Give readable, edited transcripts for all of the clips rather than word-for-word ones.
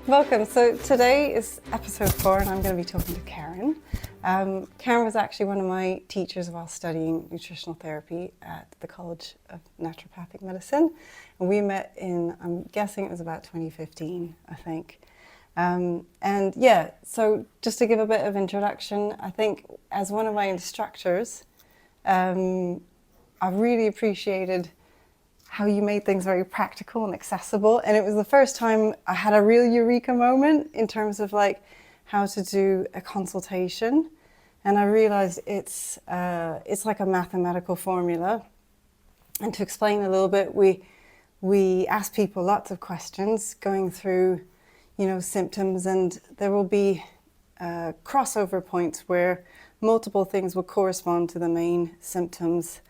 Welcome. So today is episode 4 and I'm going to be talking to Karen. Karen was actually one of my teachers while studying nutritional therapy at the College of Naturopathic Medicine. And we met in, I'm guessing it was about 2015, I think. So just to give a bit of introduction, I think as one of my instructors, I really appreciated how you made things very practical and accessible. And it was the first time I had a real eureka moment in terms of like how to do a consultation. And I realized it's like a mathematical formula. And to explain a little bit, we ask people lots of questions going through, symptoms, and there will be crossover points where multiple things will correspond to the main symptoms.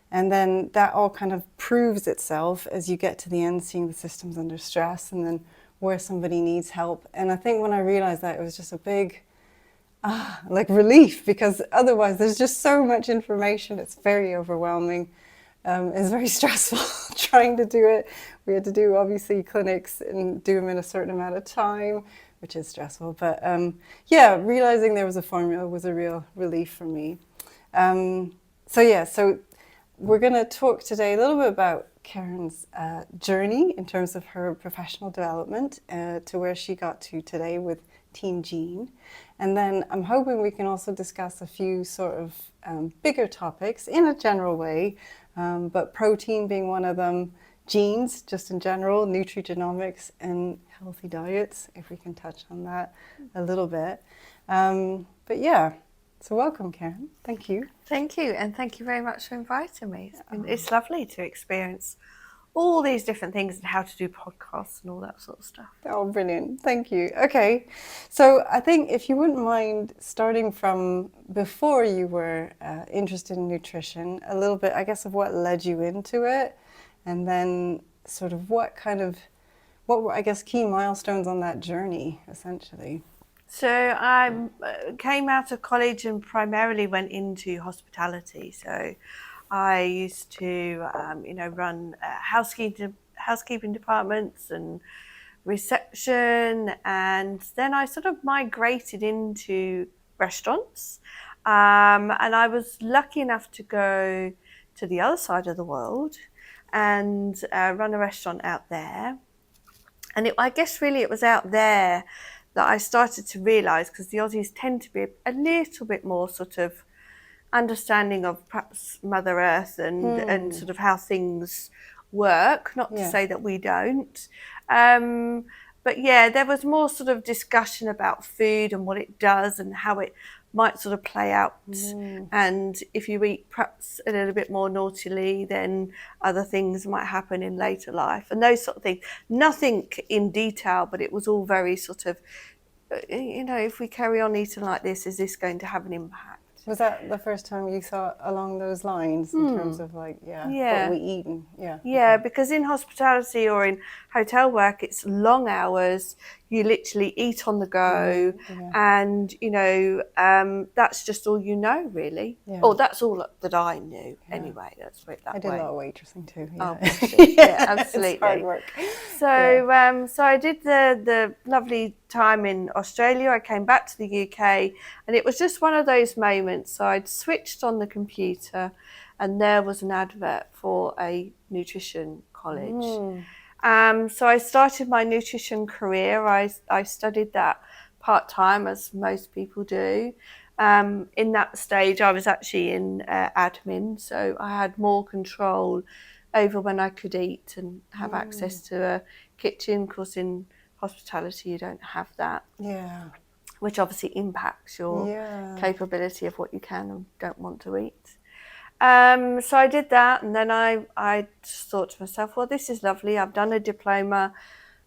And then that all kind of proves itself as you get to the end, seeing the systems under stress and then where somebody needs help. And I think when I realized that, it was just a big relief, because otherwise there's just so much information. It's very overwhelming. It's very stressful trying to do it. We had to do obviously clinics and do them in a certain amount of time, which is stressful. But realizing there was a formula was a real relief for me. So we're going to talk today a little bit about Karen's journey in terms of her professional development to where she got to today with Team Gene. And then I'm hoping we can also discuss a few sort of bigger topics in a general way, but protein being one of them, genes just in general, nutrigenomics, and healthy diets, if we can touch on that a little bit. So welcome, Karen. Thank you. Thank you, and thank you very much for inviting me. It's lovely to experience all these different things and how to do podcasts and all that sort of stuff. Oh, brilliant. Thank you. Okay, so I think if you wouldn't mind starting from before you were interested in nutrition, a little bit, I guess, of what led you into it, and then sort of what were, I guess, key milestones on that journey, essentially. So I came out of college and primarily went into hospitality. So I used to, run housekeeping departments and reception, and then I sort of migrated into restaurants. And I was lucky enough to go to the other side of the world and run a restaurant out there. And I guess really it was out there that I started to realise, because the Aussies tend to be a little bit more sort of understanding of perhaps Mother Earth and sort of how things work, not to say that we don't. But yeah, there was more sort of discussion about food and what it does and how it might sort of play out. And if you eat perhaps a little bit more naughtily, then other things might happen in later life and those sort of things. Nothing in detail, but it was all very sort of, if we carry on eating like this, is this going to have an impact? Was that the first time you thought along those lines in terms of what we eat? And, because in hospitality or in hotel work, it's long hours. You literally eat on the go, and that's just all you know, really. Yeah. Or that's all that I knew anyway. Let's put it that way. I did a lot of waitressing too. Yeah. Oh, yeah, absolutely. It's hard work. So, so I did the lovely time in Australia. I came back to the UK, and it was just one of those moments. So I'd switched on the computer, and there was an advert for a nutrition college. So I started my nutrition career. I studied that part-time, as most people do. In that stage, I was actually in admin, so I had more control over when I could eat and have access to a kitchen, because in hospitality you don't have that. Yeah. Which obviously impacts your capability of what you can and don't want to eat. So I did that, and then I just thought to myself, well, this is lovely. I've done a diploma.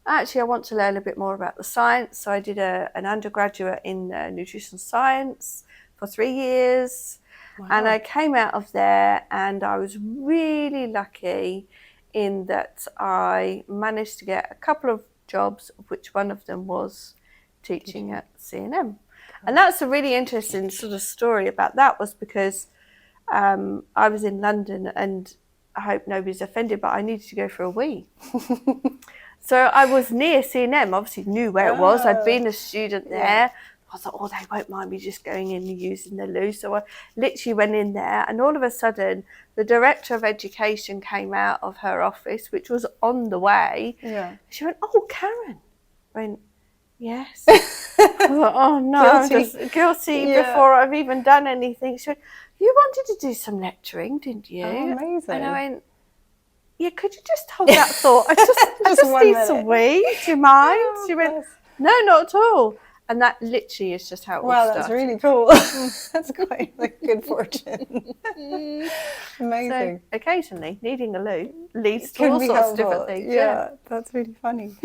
Actually, I want to learn a bit more about the science. So I did an undergraduate in nutrition science for 3 years. Wow. And I came out of there, and I was really lucky in that I managed to get a couple of jobs, of which one of them was teaching at CNM. And that's a really interesting sort of story about that, was because I was in London, and I hope nobody's offended, but I needed to go for a wee. So I was near C&M, obviously knew where it was. I'd been a student there. Yeah. I thought, oh, they won't mind me just going in and using the loo. So I literally went in there, and all of a sudden, the director of education came out of her office, which was on the way. Yeah. She went, oh, Karen. I went, yes. I thought, oh, no, I'm Guilty. just guilty Yeah. before I've even done anything. She went, you wanted to do some lecturing, didn't you? Oh, amazing. And I went, yeah, could you just hold that thought? I just 1 need minute. some wee. Do you mind? Oh, She went, bless. no, not at all. And that literally is just how it all Wow, started. that's really cool. That's quite like good fortune. Amazing. So occasionally, needing a loo leads to Can all be sorts of helpful. different things. Yeah, that's really funny.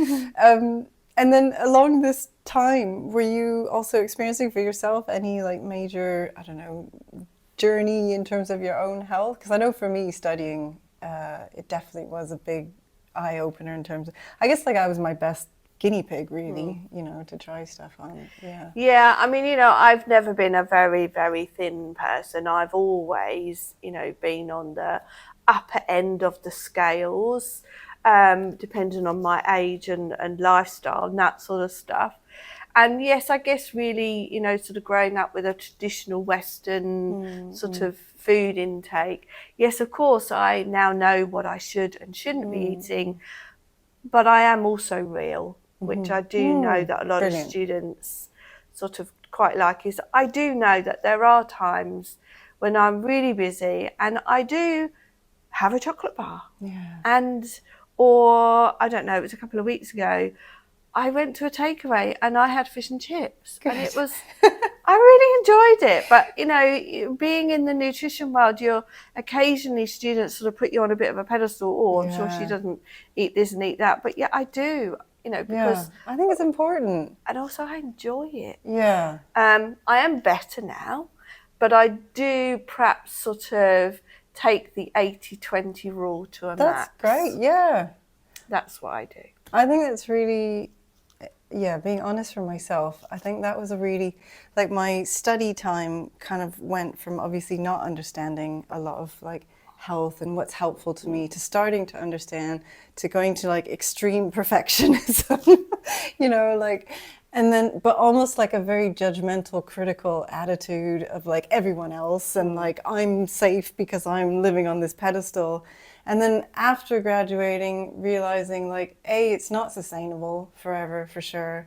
And then along this time, were you also experiencing for yourself any like major, I don't know, journey in terms of your own health? Because I know for me studying, it definitely was a big eye opener in terms of, I guess like I was my best guinea pig really, you know, to try stuff on. Yeah. Yeah, I mean, you know, I've never been a very, very thin person. I've always, you know, been on the upper end of the scales, depending on my age and lifestyle and that sort of stuff. And yes, I guess really, you know, sort of growing up with a traditional Western sort of food intake. Yes, of course, I now know what I should and shouldn't be eating, but I am also real, which I do know that a lot Brilliant. of students sort of quite like, is I do know that there are times when I'm really busy and I do have a chocolate bar. Yeah. And, or I don't know, it was a couple of weeks ago, I went to a takeaway and I had fish and chips. And it was, I really enjoyed it. But, you know, being in the nutrition world, you're occasionally students sort of put you on a bit of a pedestal. Oh, I'm sure she doesn't eat this and eat that. But yeah, I do, you know, because. Yeah, I think it's important. And also I enjoy it. Yeah. I am better now, but I do perhaps sort of take the 80-20 rule to a max. That's great, yeah. That's what I do. I think it's really, yeah, being honest for myself, I think that was a really, like my study time kind of went from obviously not understanding a lot of like health and what's helpful to me to starting to understand to going to like extreme perfectionism, you know, like, and then, but almost like a very judgmental, critical attitude of like everyone else and like I'm safe because I'm living on this pedestal. And then after graduating, realizing like, A, it's not sustainable forever for sure.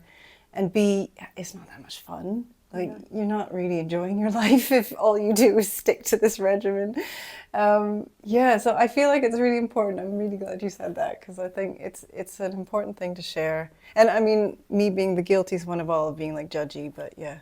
And B, it's not that much fun. Like you're not really enjoying your life if all you do is stick to this regimen. Yeah, so I feel like it's really important. I'm really glad you said that because I think it's an important thing to share. And I mean, me being the guiltiest one of all, being like judgy, but yeah,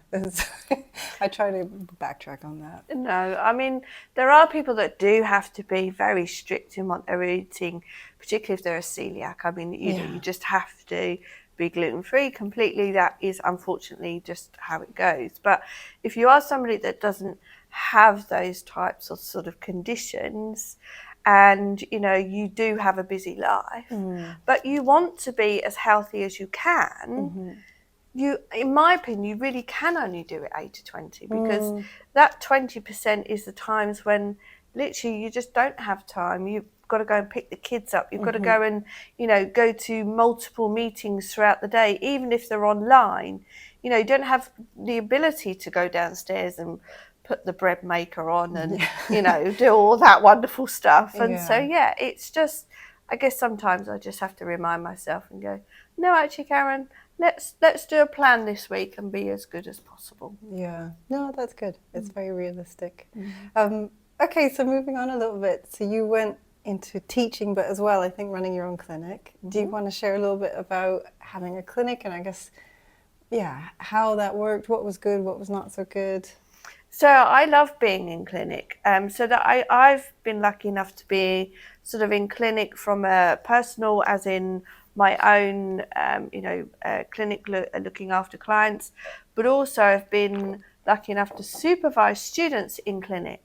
I try to backtrack on that. No, I mean, there are people that do have to be very strict in what they're eating, particularly if they're a celiac. I mean, you know, you just have to be gluten-free completely. That is unfortunately just how it goes. But if you are somebody that doesn't have those types of sort of conditions and, you know, you do have a busy life, but you want to be as healthy as you can, you, in my opinion, you really can only do it 80-20 because that 20% is the times when literally you just don't have time. You've got to go and pick the kids up. You've got to go and, you know, go to multiple meetings throughout the day, even if they're online. You know, you don't have the ability to go downstairs and put the bread maker on and, you know, do all that wonderful stuff. And so, yeah, it's just, I guess sometimes I just have to remind myself and go, no, actually, Karen, let's do a plan this week and be as good as possible. Yeah, no, that's good. It's very realistic. Okay, so moving on a little bit. So you went into teaching, but as well, I think running your own clinic. Do you want to share a little bit about having a clinic and I guess, yeah, how that worked, what was good, what was not so good? So I love being in clinic. So that I've been lucky enough to be sort of in clinic from a personal, as in my own, you know, clinic looking after clients, but also I've been lucky enough to supervise students in clinics.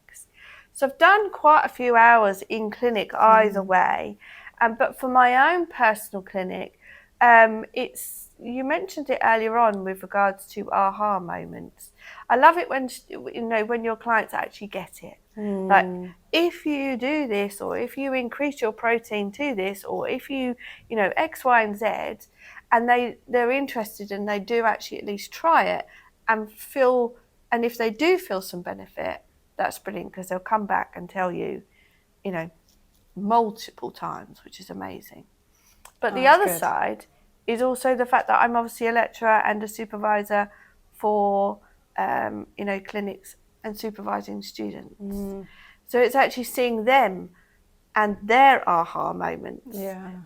So I've done quite a few hours in clinic either way. But for my own personal clinic, it's, you mentioned it earlier on with regards to aha moments. I love it when, you know, when your clients actually get it. Like, if you do this, or if you increase your protein to this, or if you, you know, X, Y, and Z, and they're interested and they do actually at least try it and feel, and if they do feel some benefit, that's brilliant, because they'll come back and tell you, you know, multiple times, which is amazing. But the other side is also the fact that I'm obviously a lecturer and a supervisor for, you know, clinics and supervising students. So it's actually seeing them and their aha moments,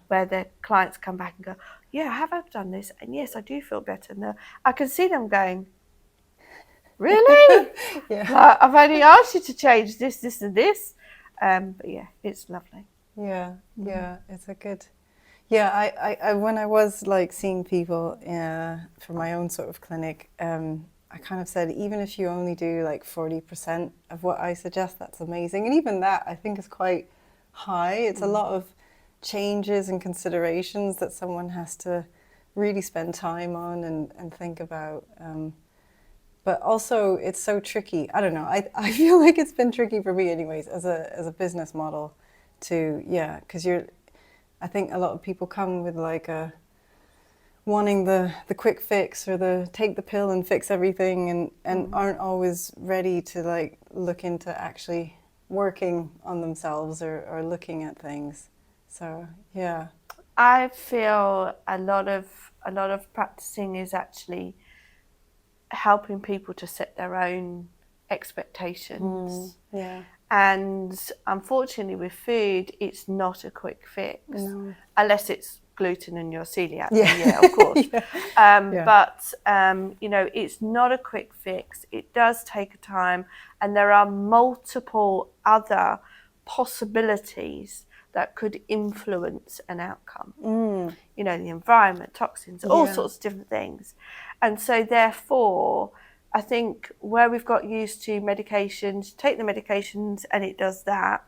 where their clients come back and go, yeah, I have done this, and yes, I do feel better. And I can see them going, really? Like, I've only asked you to change this, this, and this. But yeah, it's lovely. Yeah, it's a good. Yeah, I when I was like seeing people for my own sort of clinic, I kind of said, even if you only do like 40% of what I suggest, that's amazing. And even that, I think, is quite high. It's a lot of changes and considerations that someone has to really spend time on and think about. But also, it's so tricky. I don't know. I feel like it's been tricky for me, anyways, as a business model, because I think a lot of people come with like wanting the quick fix, or the take the pill and fix everything, and aren't always ready to like look into actually working on themselves or looking at things. So yeah, I feel a lot of practicing is actually helping people to set their own expectations. And unfortunately with food, it's not a quick fix, unless it's gluten and you're celiac. Yeah, of course. But you know, it's not a quick fix. It does take time, and there are multiple other possibilities that could influence an outcome. You know, the environment, toxins, all sorts of different things. And so therefore, I think where we've got used to medications, take the medications and it does that.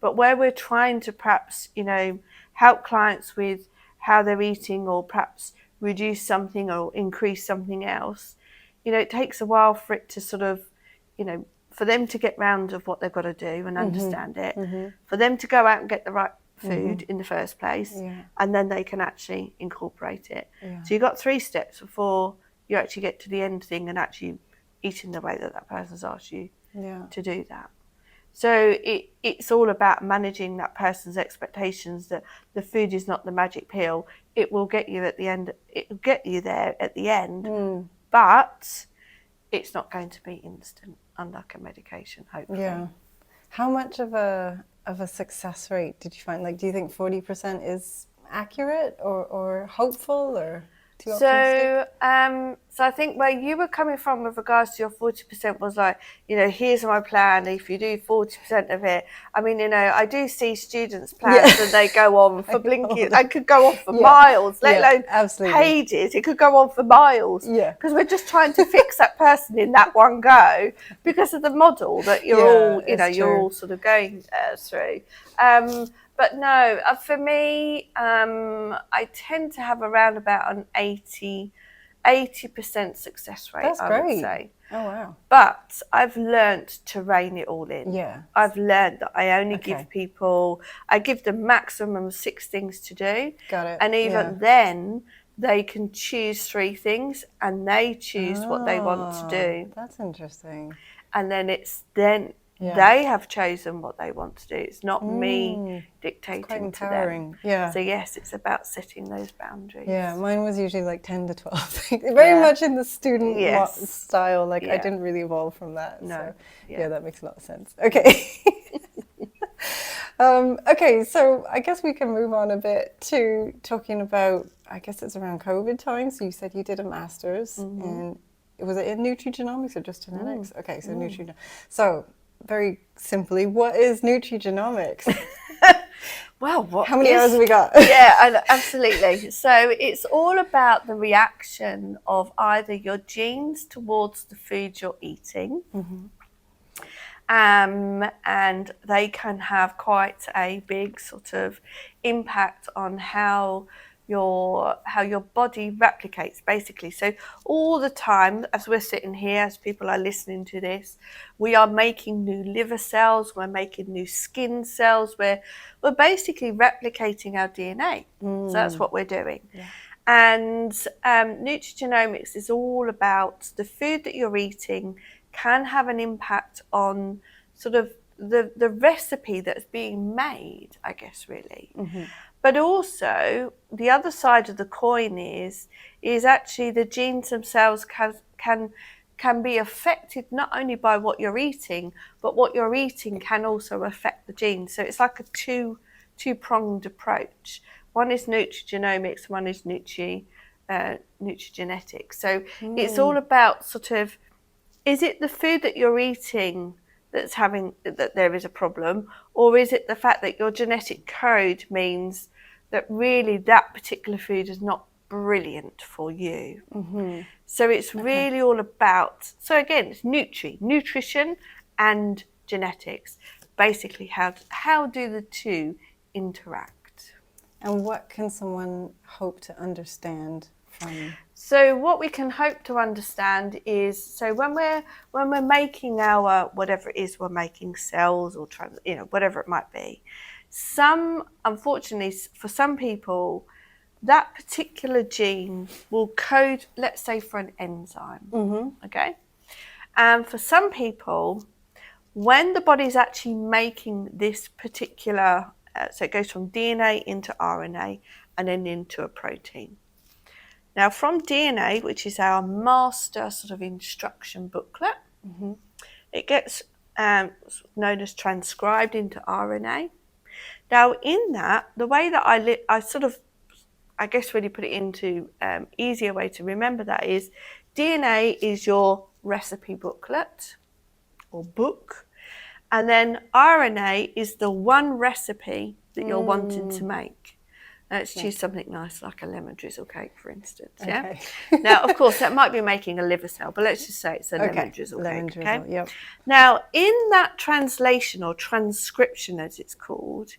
But where we're trying to perhaps, you know, help clients with how they're eating, or perhaps reduce something or increase something else, you know, it takes a while for it to sort of, you know, for them to get round of what they've got to do and understand it, for them to go out and get the right food in the first place, and then they can actually incorporate it. So you've got 3 steps before you actually get to the end thing and actually eating the way that person's asked you to do that. So it's all about managing that person's expectations, that the food is not the magic pill. It will get you at the end. It will get you there at the end, but it's not going to be instant, unlike a medication, hopefully. Yeah. How much of a success rate did you find? Like, do you think 40% is accurate or hopeful, or too optimistic? So I think where you were coming from with regards to your 40% was like, you know, here's my plan. If you do 40% of it, I mean, you know, I do see students' plans and they go on for blinking. I could go on for miles, let alone pages. It could go on for miles. Because we're just trying to fix that person in that one go, because of the model that you're all, you know, you're all sort of going through. But no, for me, I tend to have around about an 80% success rate. That's I great. would say. Oh wow! But I've learnt to rein it all in. Yeah. I've learnt that I only give people, I give them maximum 6 things to do. Got it. And even then, they can choose 3 things, and they choose what they want to do. That's interesting. And then they have chosen what they want to do. It's not me dictating quite empowering to them. So yes, it's about setting those boundaries. Yeah, mine was usually like 10 to 12. Very much in the student style. Like I didn't really evolve from that. No. So yeah, that makes a lot of sense. Okay. Okay, so I guess we can move on a bit to talking about, I guess it's around COVID time. So you said you did a master's in, was it in nutrigenomics or just genetics? Okay, so nutrigenomics. So very simply, what is nutrigenomics? Well, how many hours have we got? Yeah, absolutely. So it's all about the reaction of either your genes towards the food you're eating, and they can have quite a big sort of impact on how how your body replicates, basically. So all the time, as we're sitting here, as people are listening to this, we are making new liver cells, we're making new skin cells, we're basically replicating our DNA. So that's what we're doing. Yeah. And nutrigenomics is all about the food that you're eating can have an impact on sort of the recipe that's being made, I guess, really. But also the other side of the coin is actually the genes themselves can be affected not only by what you're eating, but what you're eating can also affect the genes. So it's like a two-pronged approach. One is nutrigenomics, one is nutrigenetics. So it's all about sort of, is it the food that you're eating that there is a problem, or is it the fact that your genetic code means that really that particular food is not brilliant for you? So it's really all about, so again, it's nutrition and genetics. Basically, how do the two interact? And what can someone hope to understand from? So what we can hope to understand is, so when we're making our, whatever it is we're making, cells or whatever it might be, unfortunately for some people, that particular gene will code, let's say, for an enzyme. Okay, and for some people, when the body's actually making this particular, so it goes from DNA into RNA and then into a protein. Now, from DNA, which is our master sort of instruction booklet, it gets known as transcribed into RNA. Now, in that, the way that I guess really put it into easier way to remember that is DNA is your recipe booklet or book, and then RNA is the one recipe that you're wanting to make. Let's choose something nice like a lemon drizzle cake, for instance. Yeah. Now, of course, that might be making a liver cell, but let's just say it's a lemon drizzle cake. Okay. Yep. Now, in that translation or transcription, as it's called,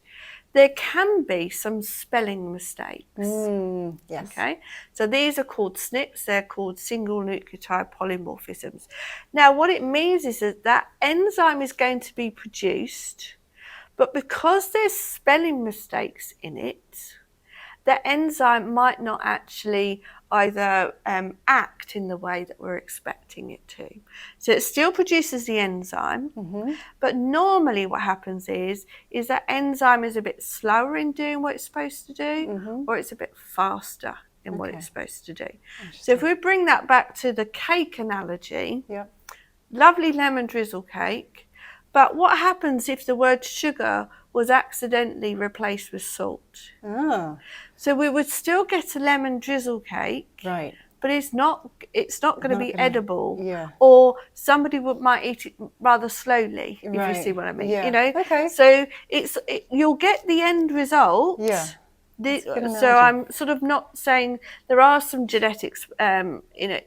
there can be some spelling mistakes. Yes. Okay. So these are called SNPs. They're called single nucleotide polymorphisms. Now, what it means is that enzyme is going to be produced, but because there's spelling mistakes in it, the enzyme might not actually either act in the way that we're expecting it to. So it still produces the enzyme, but normally what happens is that enzyme is a bit slower in doing what it's supposed to do, or it's a bit faster in what it's supposed to do. So if we bring that back to the cake analogy, lovely lemon drizzle cake, but what happens if the word sugar was accidentally replaced with salt? So we would still get a lemon drizzle cake, Right. but it's not going to be edible. Yeah. Or somebody might eat it rather slowly, if you see what I mean. Yeah. You know. Okay. So you'll get the end result. Yeah. So I'm sort of not saying there are some genetics,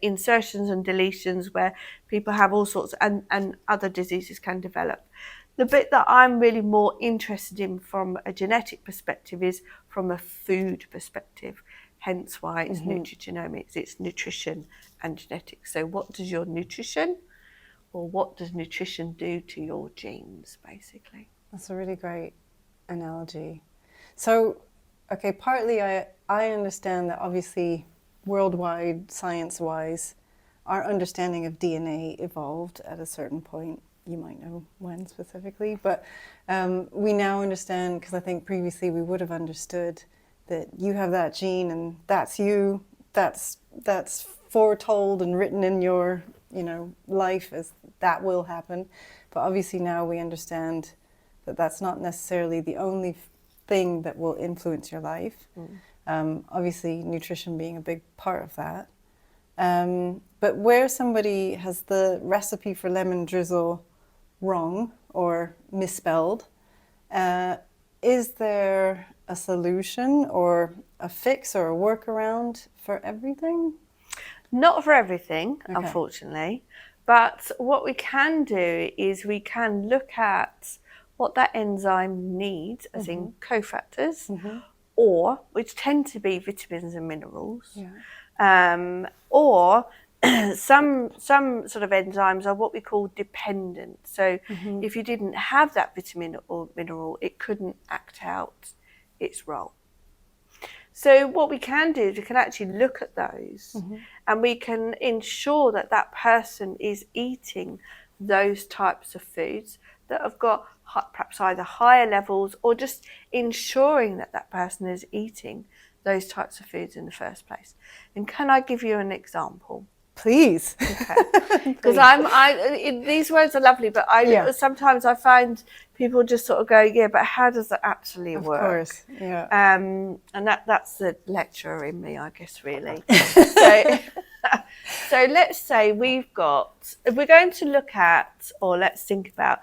insertions and deletions where people have all sorts and other diseases can develop. The bit that I'm really more interested in from a genetic perspective is from a food perspective. Hence why it's nutrigenomics, it's nutrition and genetics. So what does your nutrition, or what does nutrition do to your genes, basically? That's a really great analogy. So, okay, partly I understand that obviously worldwide, science-wise, our understanding of DNA evolved at a certain point. You might know when specifically, but we now understand, because I think previously we would have understood that you have that gene and that's you, that's foretold and written in your life as that will happen. But obviously now we understand that that's not necessarily the only thing that will influence your life. Obviously nutrition being a big part of that. But where somebody has the recipe for lemon drizzle wrong or misspelled, is there a solution or a fix or a workaround for everything? Not for everything, unfortunately, but what we can do is we can look at what that enzyme needs, as in cofactors, or which tend to be vitamins and minerals, Yeah. or some sort of enzymes are what we call dependent. So if you didn't have that vitamin or mineral, it couldn't act out its role. So what we can do is we can actually look at those and we can ensure that that person is eating those types of foods that have got perhaps either higher levels, or just ensuring that that person is eating those types of foods in the first place. And can I give you an example? Please. Okay. Because these words are lovely, but sometimes I find people just sort of go, yeah, but how does that actually work? Of course, yeah. And that's the lecturer in me, I guess, really. So let's say we're going to look at, or let's think about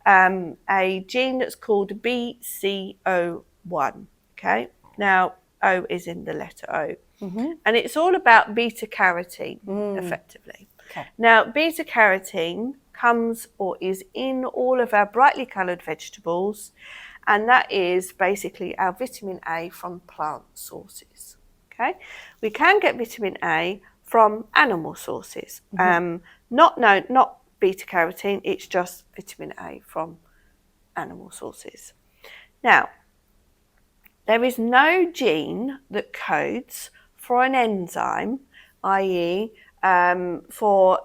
a gene that's called BCO1. Okay. Now, O is in the letter O. And it's all about beta carotene, effectively. Okay. Now, beta carotene comes or is in all of our brightly coloured vegetables, and that is basically our vitamin A from plant sources. Okay, we can get vitamin A from animal sources. Not beta carotene; it's just vitamin A from animal sources. Now, there is no gene that codes for an enzyme, i.e. For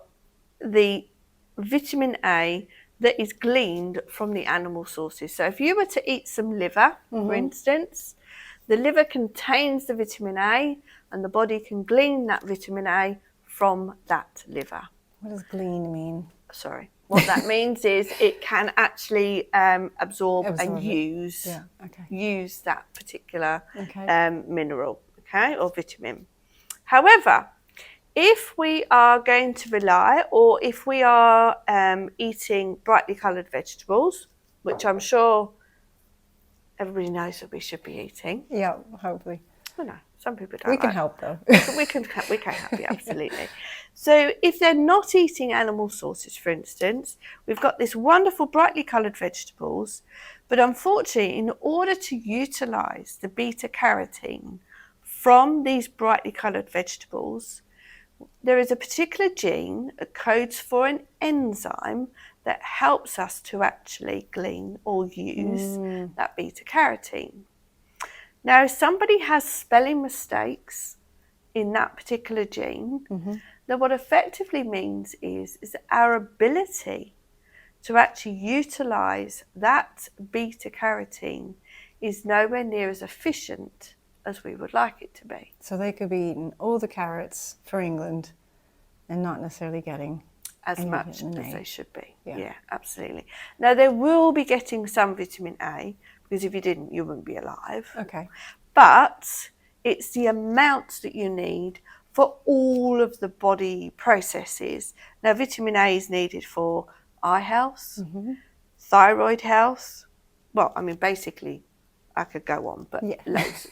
the vitamin A that is gleaned from the animal sources. So if you were to eat some liver, for instance, the liver contains the vitamin A and the body can glean that vitamin A from that liver. What does glean mean? Sorry. What that means is it can actually absorb and use that particular mineral, or vitamin. However, if we are going to rely, or if we are eating brightly coloured vegetables, which I'm sure everybody knows that we should be eating. Yeah, hopefully. Oh no, some people don't. We can help though. we can help you, absolutely. So if they're not eating animal sources, for instance, we've got this wonderful brightly coloured vegetables, but unfortunately, in order to utilise the beta carotene from these brightly coloured vegetables, there is a particular gene that codes for an enzyme that helps us to actually glean or use that beta carotene. Now, if somebody has spelling mistakes in that particular gene, then what effectively means is that our ability to actually utilise that beta carotene is nowhere near as efficient as we would like it to be. So they could be eating all the carrots for England and not necessarily getting as much as they should be. Yeah, absolutely. Now, they will be getting some vitamin A, because if you didn't, you wouldn't be alive. Okay. But it's the amount that you need for all of the body processes. Now, vitamin A is needed for eye health, thyroid health. Well, I mean, basically, I could go on, but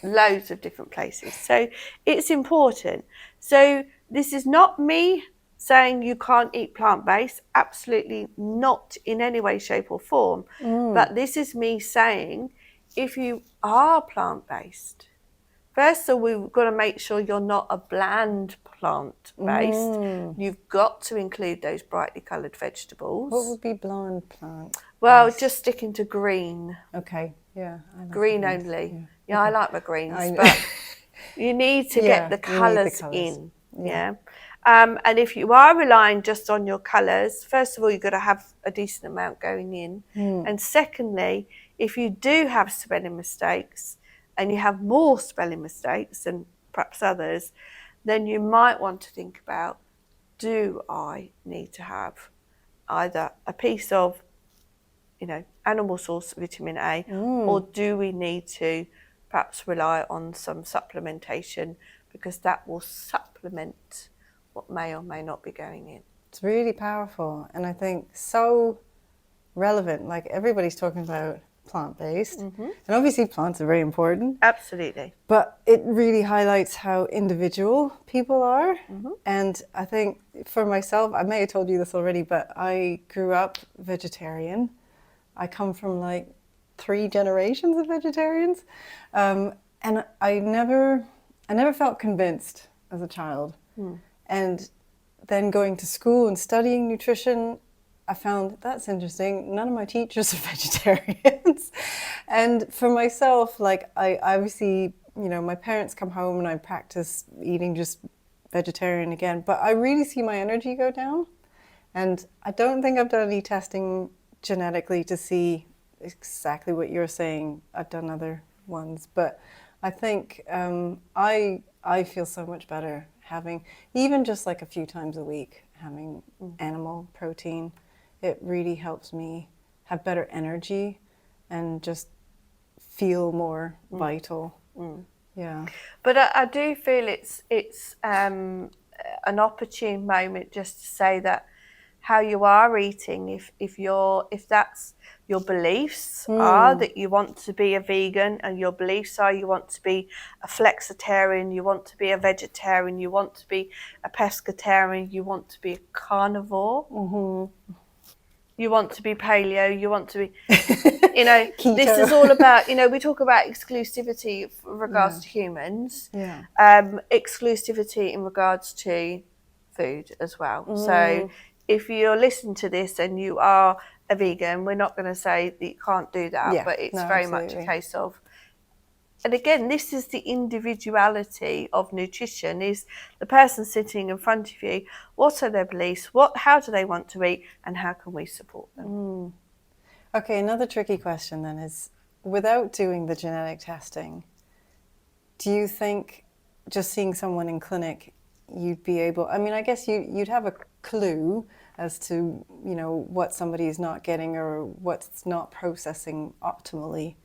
loads of different places. So it's important. So this is not me saying you can't eat plant-based, absolutely not in any way, shape or form. But this is me saying, if you are plant-based, first of all, we've got to make sure you're not a bland plant-based. You've got to include those brightly coloured vegetables. What would be bland plant? Well, just sticking to green. Okay, yeah. I like green greens. only. Yeah, I like my greens, but you need to get the colours in. Yeah. And if you are relying just on your colours, first of all, you've got to have a decent amount going in. And secondly, if you do have spelling mistakes, and you have more spelling mistakes than perhaps others, then you might want to think about, do I need to have either a piece of, animal source vitamin A, or do we need to perhaps rely on some supplementation, because that will supplement what may or may not be going in. It's really powerful, and I think so relevant. Like, everybody's talking about plant-based, and obviously plants are very important. Absolutely. But it really highlights how individual people are. And I think for myself, I may have told you this already, but I grew up vegetarian. I come from like 3 generations of vegetarians. and I never felt convinced as a child. And then going to school and studying nutrition, I found that's interesting. None of my teachers are vegetarians. And for myself, like I obviously, my parents come home and I practice eating just vegetarian again, but I really see my energy go down. And I don't think I've done any testing genetically to see exactly what you're saying. I've done other ones, but I think I feel so much better having, even just like a few times a week, having animal protein. It really helps me have better energy and just feel more vital. Yeah. But I do feel it's an opportune moment just to say that how you are eating, if that's your beliefs are that you want to be a vegan, and your beliefs are you want to be a flexitarian, you want to be a vegetarian, you want to be a pescatarian, you want to be a carnivore, you want to be paleo, you want to be, this is all about, we talk about exclusivity in regards to humans, exclusivity in regards to food as well. So if you're listening to this and you are a vegan, we're not going to say that you can't do that, but it's very much a case of, and again, this is the individuality of nutrition, is the person sitting in front of you, what are their beliefs, how do they want to eat, and how can we support them? Okay, another tricky question then is, without doing the genetic testing, do you think just seeing someone in clinic, you'd be able, I guess you'd have a clue as to, what somebody is not getting or what's not processing optimally,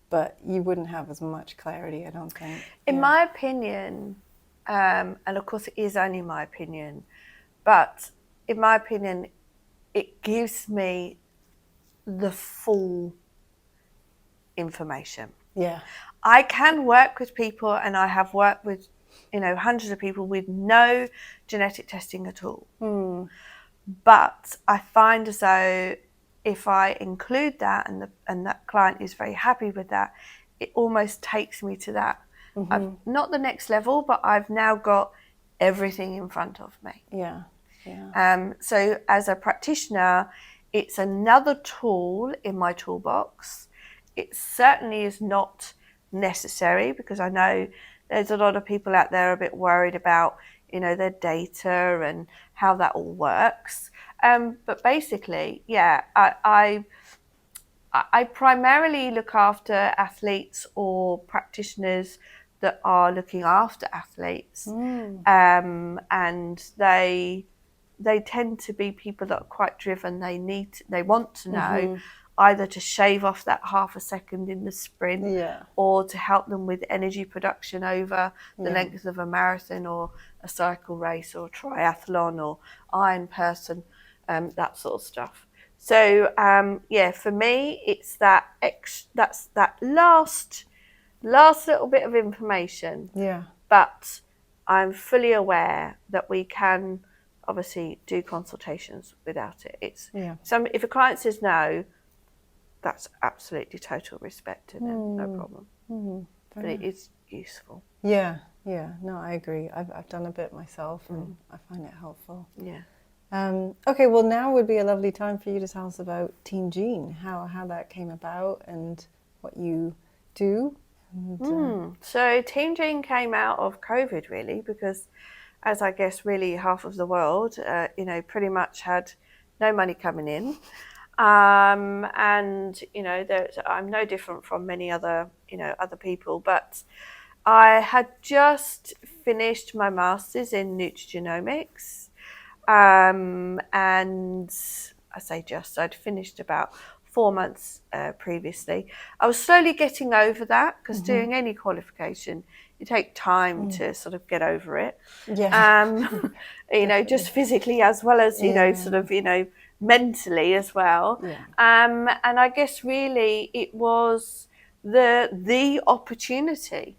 but you wouldn't have as much clarity, I don't think. In my opinion, and of course it is only my opinion, but in my opinion, it gives me the full information. Yeah. I can work with people, and I have worked with, hundreds of people with no genetic testing at all. But I find as though if I include that and that client is very happy with that, it almost takes me to that. Not the next level, but I've now got everything in front of me. Yeah. Yeah. So as a practitioner, it's another tool in my toolbox. It certainly is not necessary, because I know there's a lot of people out there a bit worried about, their data and how that all works. But basically, I primarily look after athletes or practitioners that are looking after athletes, and they tend to be people that are quite driven. They want to know either to shave off that half a second in the sprint, or to help them with energy production over the length of a marathon or a cycle race or triathlon or iron person, that sort of stuff. So for me, it's that's that last little bit of information. Yeah. But I'm fully aware that we can obviously do consultations without it. If a client says no, that's absolutely total respect to them, no problem. But it is useful. Yeah. No, I agree. I've done a bit myself, and I find it helpful. Yeah. Okay, well, now would be a lovely time for you to tell us about Team Gene, how that came about and what you do. And, So Team Gene came out of COVID, really, because as I guess really half of the world, pretty much had no money coming in. And, I'm no different from many other people, but I had just finished my master's in nutrigenomics. And I say I'd finished about 4 months previously. I was slowly getting over that, because doing any qualification, you take time to sort of get over it. Yeah. Just physically as well as, mentally as well. Yeah. And I guess really it was the opportunity.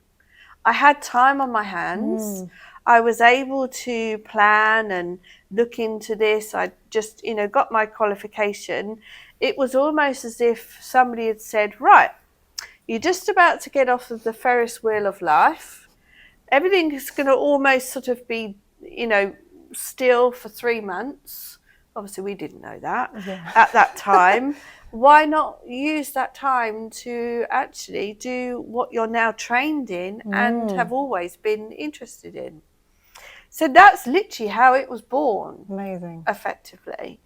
I had time on my hands. I was able to plan and look into this. I just, got my qualification. It was almost as if somebody had said, right, You're just about to get off of the Ferris wheel of life. Everything is going to almost sort of be, still for 3 months. Obviously, we didn't know that at that time. Why not use that time to actually do what you're now trained in and have always been interested in? So that's literally how it was born. Amazing. Effectively.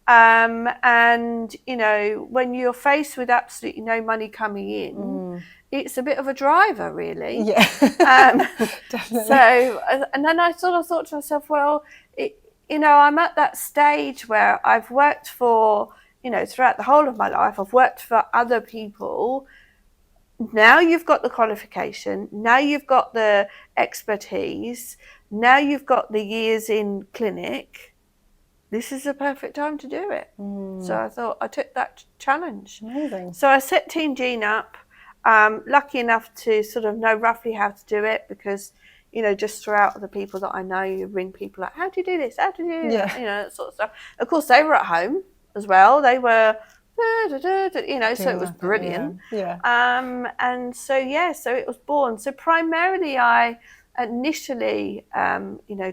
And, when you're faced with absolutely no money coming in, it's a bit of a driver, really. Yeah, definitely. So, and then I sort of thought to myself, well, I'm at that stage where I've worked for, throughout the whole of my life, I've worked for other people. Now you've got the qualification, now you've got the expertise, now you've got the years in clinic. This is the perfect time to do it. So I thought I took that challenge. Amazing. So I set Team Gene up, lucky enough to sort of know roughly how to do it because, just throughout the people that I know, you ring people like, how do you do this? How do you do that? That sort of stuff. Of course, they were at home as well. They were, so it was brilliant. Yeah. And so it was born. So primarily I initially,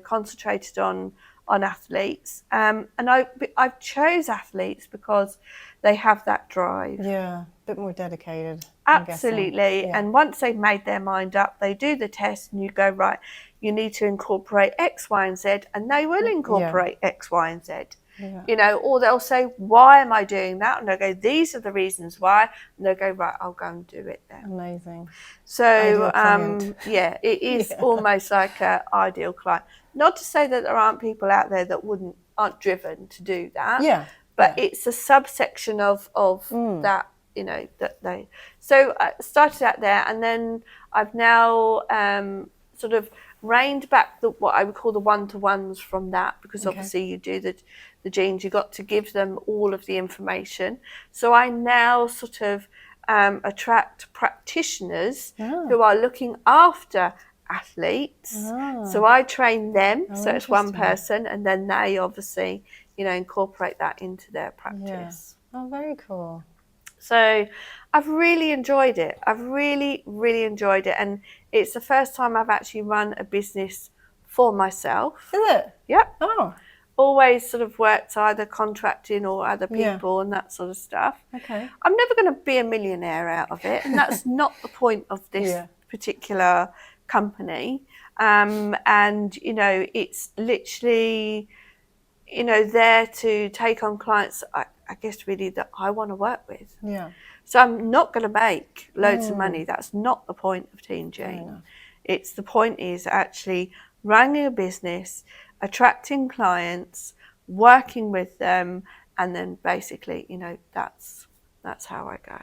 concentrated on athletes. And I chose athletes because they have that drive. Yeah, a bit more dedicated. Absolutely. And once they've made their mind up, they do the test and you go, right, you need to incorporate X, Y, and Z, and they will incorporate X, Y, and Z. Yeah. Or they'll say, why am I doing that? And they'll go, these are the reasons why. And they'll go, right, I'll go and do it then. Amazing. So, it is almost like an ideal client. Not to say that there aren't people out there that aren't driven to do that. Yeah. But it's a subsection of that, that they. So I started out there, and then I've now sort of reined back what I would call the one-to-ones from that, because obviously you do the genes, you've got to give them all of the information. So I now sort of attract practitioners who are looking after athletes. So I train them, so it's one person, and then they obviously, incorporate that into their practice. Yeah. Oh, very cool. So I've really enjoyed it. I've really, really enjoyed it. And it's the first time I've actually run a business for myself. Is it? Yep. Oh. Always sort of worked either contracting or other people and that sort of stuff. Okay. I'm never going to be a millionaire out of it. And that's not the point of this particular company. And, it's literally, there to take on clients, I guess, really that I want to work with. Yeah. So I'm not going to make loads of money. That's not the point of Team Gene. It's the point is actually running a business, attracting clients, working with them, and then basically, that's how I go.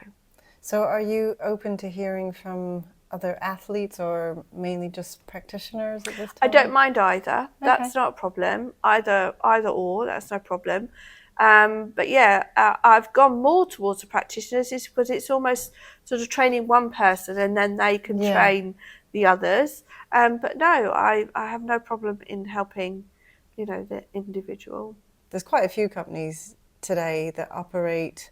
So are you open to hearing from other athletes or mainly just practitioners at this time? I don't mind either. That's not a problem. Either or, that's no problem. But I've gone more towards the practitioners is because it's almost sort of training one person and then they can train the others. But no, I have no problem in helping, the individual. There's quite a few companies today that operate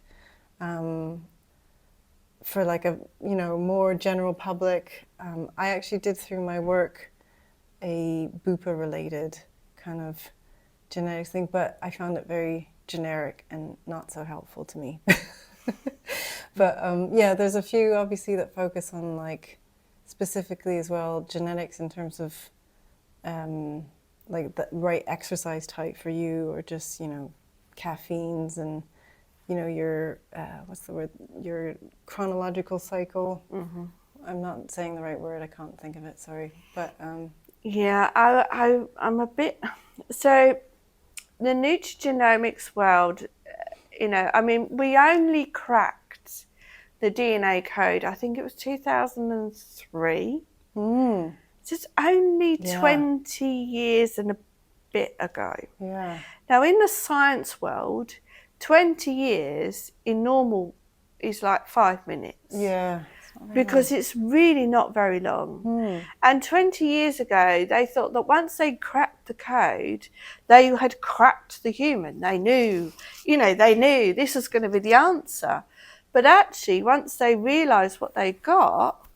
for like a, more general public. I actually did through my work a Bupa related kind of genetics thing, but I found it very generic and not so helpful to me. But there's a few obviously that focus on like specifically as well genetics in terms of like the right exercise type for you, or just caffeines and your your chronological cycle. I'm not saying the right word, I can't think of it, sorry, but I'm a bit so the nutrigenomics world, we only cracked the DNA code, I think it was 2003. So it's only 20 years and a bit ago. Yeah. Now, in the science world, 20 years in normal is like 5 minutes. Yeah. Because it's really not very long. And 20 years ago, they thought that once they cracked the code, they had cracked the human. They knew, they knew this was going to be the answer. But actually, once they realise what they got,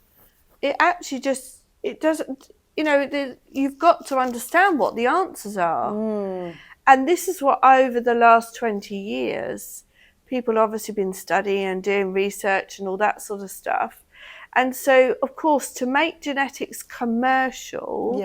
it actually just, it doesn't, you know, you've got to understand what the answers are. And this is what, over the last 20 years, people obviously been studying and doing research and all that sort of stuff. And so, of course, to make genetics commercial,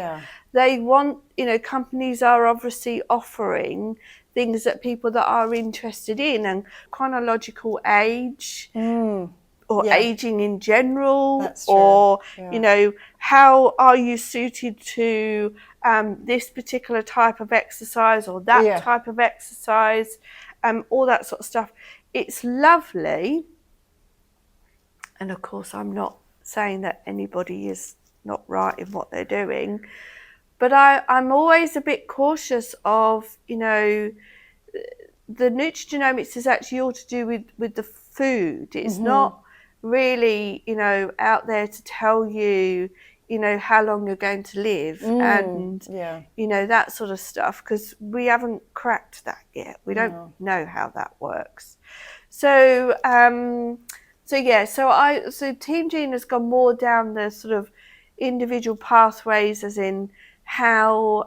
they want, you know, companies are obviously offering things that people that are interested in, and chronological age, or aging in general, or, you know, how are you suited to this particular type of exercise or that type of exercise, all that sort of stuff. It's lovely. And of course, I'm not saying that anybody is not right in what they're doing, but I'm always a bit cautious of, you know, the nutrigenomics is actually all to do with the food. It's not really, you know, out there to tell you, you know, how long you're going to live and, you know, that sort of stuff, because we haven't cracked that yet. We don't know how that works. So, so Team Gene has gone more down the sort of individual pathways, as in how,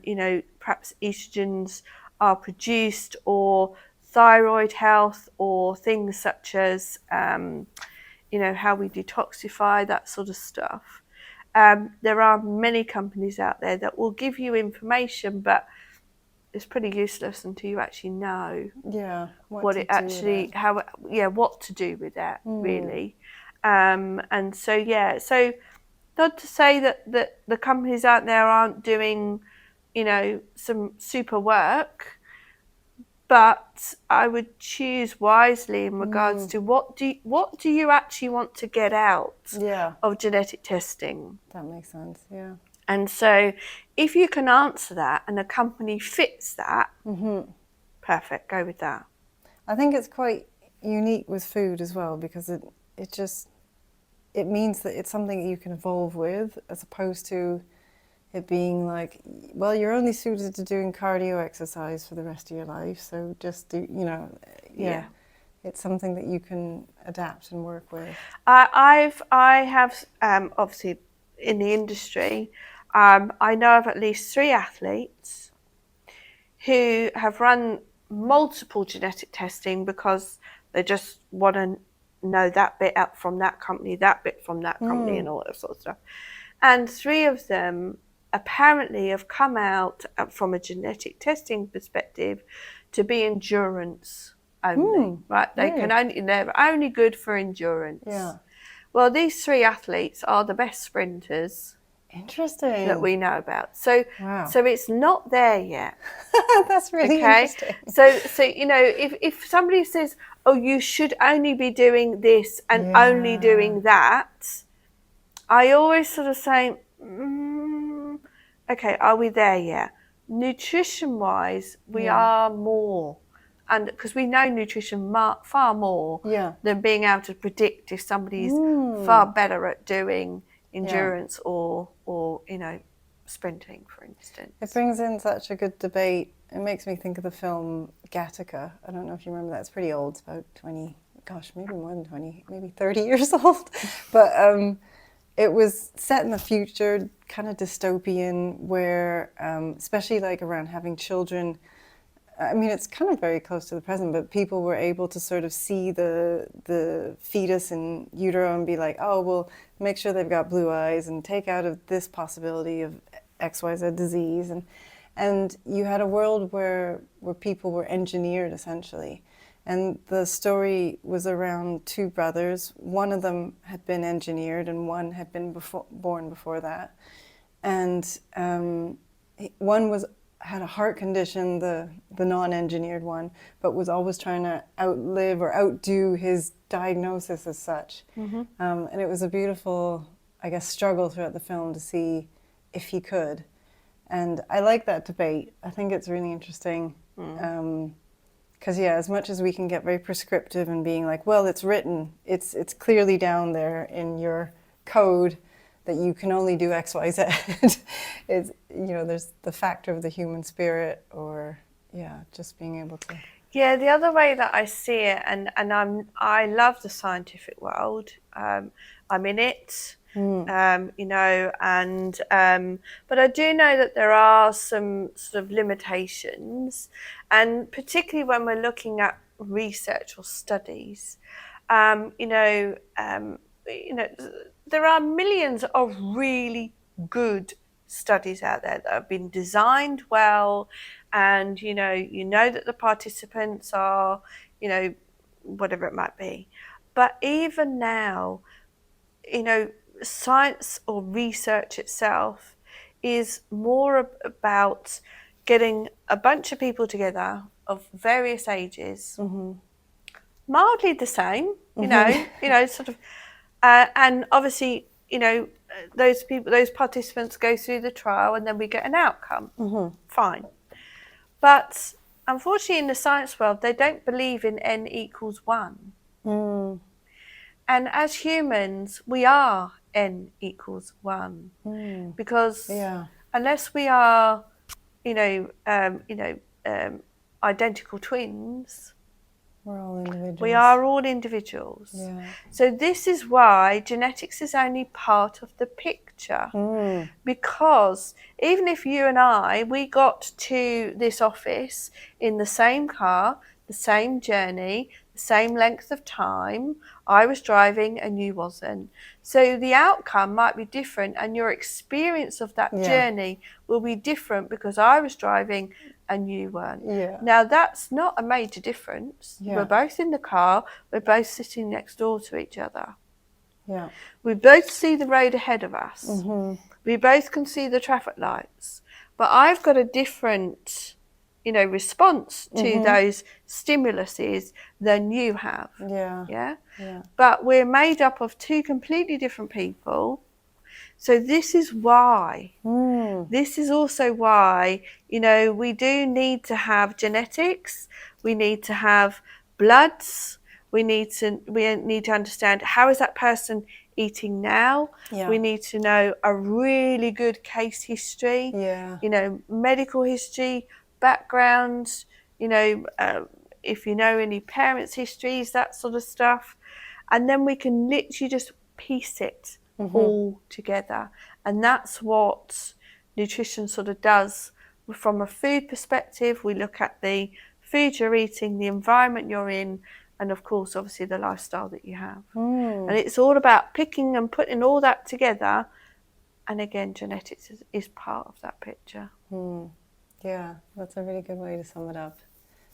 you know, perhaps estrogens are produced, or thyroid health, or things such as, you know, how we detoxify, that sort of stuff. There are many companies out there that will give you information, but it's pretty useless until you actually know what it actually, how, what to do with that, really. And so, so not to say that the companies out there aren't doing, you know, some super work, but I would choose wisely in regards to what do you actually want to get out of genetic testing. That makes sense. And so if you can answer that and a company fits that, perfect, go with that. I think it's quite unique with food as well, because it means that it's something you can evolve with, as opposed to it being like, well, you're only suited to doing cardio exercise for the rest of your life, so just do, you know, it's something that you can adapt and work with. I have obviously in the industry, I know of at least 3 athletes who have run multiple genetic testing because they just want to know that bit up from that company, that bit from that company, and all that sort of stuff. And 3 of them apparently have come out from a genetic testing perspective to be endurance only, right? They can only, they're only good for endurance. Well, these 3 athletes are the best sprinters. Interesting. That we know about. So so it's not there yet. That's really interesting. So you know, if somebody says, oh, you should only be doing this and only doing that, I always sort of say, okay, are we there yet? Nutrition wise, we are more, and because we know nutrition far more than being able to predict if somebody's far better at doing endurance or you know, sprinting, for instance. It brings in such a good debate. It makes me think of the film Gattaca. I don't know if you remember that. It's pretty old. It's about 20, gosh, maybe more than 20, maybe 30 years old. But it was set in the future, kind of dystopian, where especially like around having children. I mean, it's kind of very close to the present, but people were able to sort of see the fetus in utero and be like, oh, well, make sure they've got blue eyes and take out of this possibility of XYZ disease. And you had a world where people were engineered, essentially. And the story was around 2 brothers. One of them had been engineered and one had been born before that. And one had a heart condition, the non-engineered one, but was always trying to outlive or outdo his diagnosis as such. And it was a beautiful, I guess, struggle throughout the film to see if he could. And I like that debate. I think it's really interesting. Because as much as we can get very prescriptive and being like, well, it's written, it's clearly down there in your code that you can only do X, Y, Z. It's, you know, there's the factor of the human spirit, or just being able to. Yeah, the other way that I see it, and I love the scientific world. I'm in it, you know, and but I do know that there are some sort of limitations, and particularly when we're looking at research or studies, you know, there are millions of really good studies out there that have been designed well, and you know that the participants are, you know, whatever it might be. But even now, you know, science or research itself is more about getting a bunch of people together of various ages, mildly the same, you know, sort of, and obviously, you know, those participants go through the trial, and then we get an outcome. Fine. But unfortunately, in the science world, they don't believe in n equals 1. And as humans, we are n equals 1, because unless we are, identical twins, We're all individuals. we are all individuals. Yeah. So this is why genetics is only part of the picture. Because even if you and we got to this office in the same car, the same journey, the same length of time, I was driving and you wasn't. So the outcome might be different, and your experience of that journey will be different because I was driving and you weren't. Now that's not a major difference. We're both in the car, we're both sitting next door to each other. We both see the road ahead of us. We both can see the traffic lights. But I've got a different, response to those stimuluses than you have. Yeah. But we're made up of two completely different people. So this is why. This is also why, we do need to have genetics. We need to have bloods. We need to understand, how is that person eating now? We need to know a really good case history, medical history, background, if you know any parents' histories, that sort of stuff. And then we can literally just piece it all together. And that's what nutrition sort of does. From a food perspective, we look at the food you're eating, the environment you're in, and of course, obviously, the lifestyle that you have. And it's all about picking and putting all that together. And again, genetics is part of that picture. Yeah, that's a really good way to sum it up.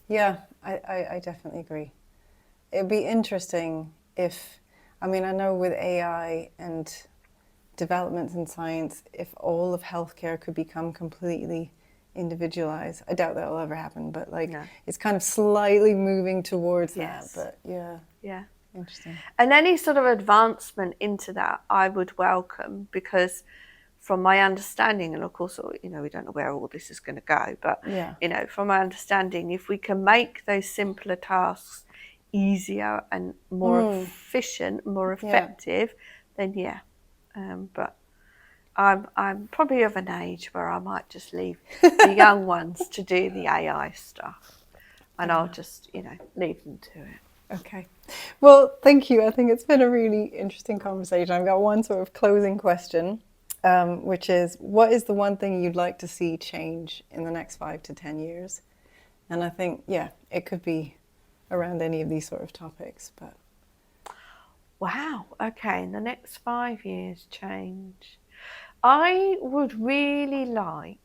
Yeah, I definitely agree. It'd be interesting if, I know with AI and developments in science, if all of healthcare could become completely individualized. I doubt that will ever happen, but it's kind of slightly moving towards that. But yeah, interesting. And any sort of advancement into that, I would welcome, because from my understanding, and of course, we don't know where all this is going to go, but from my understanding, if we can make those simpler tasks easier and more efficient, more effective, then but I'm probably of an age where I might just leave the young ones to do the AI stuff, and I'll just leave them to it. Okay. Well, thank you. I think it's been a really interesting conversation. I've got one sort of closing question, which is, what is the one thing you'd like to see change in the next 5 to 10 years? And I think, it could be around any of these sort of topics, but. Wow. Okay. In the next 5 years, change. I would really like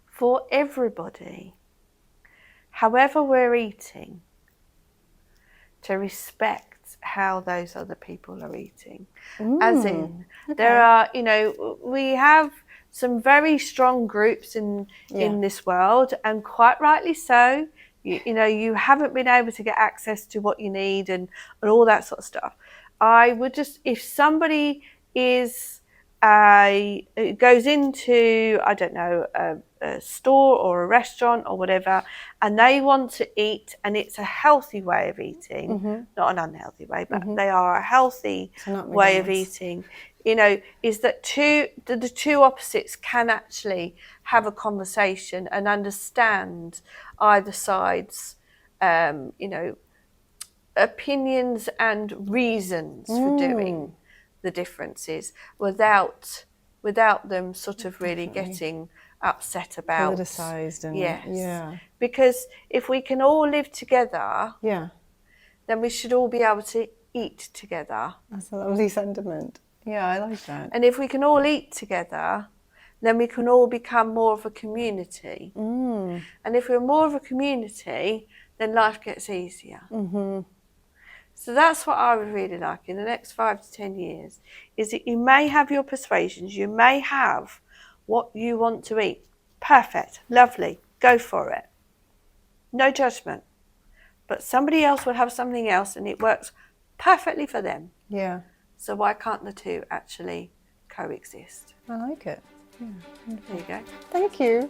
for everybody, however we're eating, to respect how those other people are eating. As in, there are, we have some very strong groups in this world, and quite rightly so. You haven't been able to get access to what you need and all that sort of stuff. I would just, if somebody is it goes into, I don't know, a store or a restaurant or whatever, and they want to eat, and it's a healthy way of eating, not an unhealthy way, but they are a healthy So not way of McDonald's. eating, you know, is that the two opposites can actually have a conversation and understand either side's, you know, opinions and reasons for doing the differences without them sort of really getting upset about Politicized and yes. yeah. Because if we can all live together, Yeah. then we should all be able to eat together. That's a lovely sentiment. Yeah, I like that. And if we can all eat together, then we can all become more of a community. And if we're more of a community, then life gets easier. So that's what I would really like in the next 5 to 10 years, is that you may have your persuasions, you may have what you want to eat. Perfect, lovely, go for it. No judgment. But somebody else will have something else and it works perfectly for them. Yeah. So why can't the two actually coexist? I like it. Yeah. There you go. Thank you.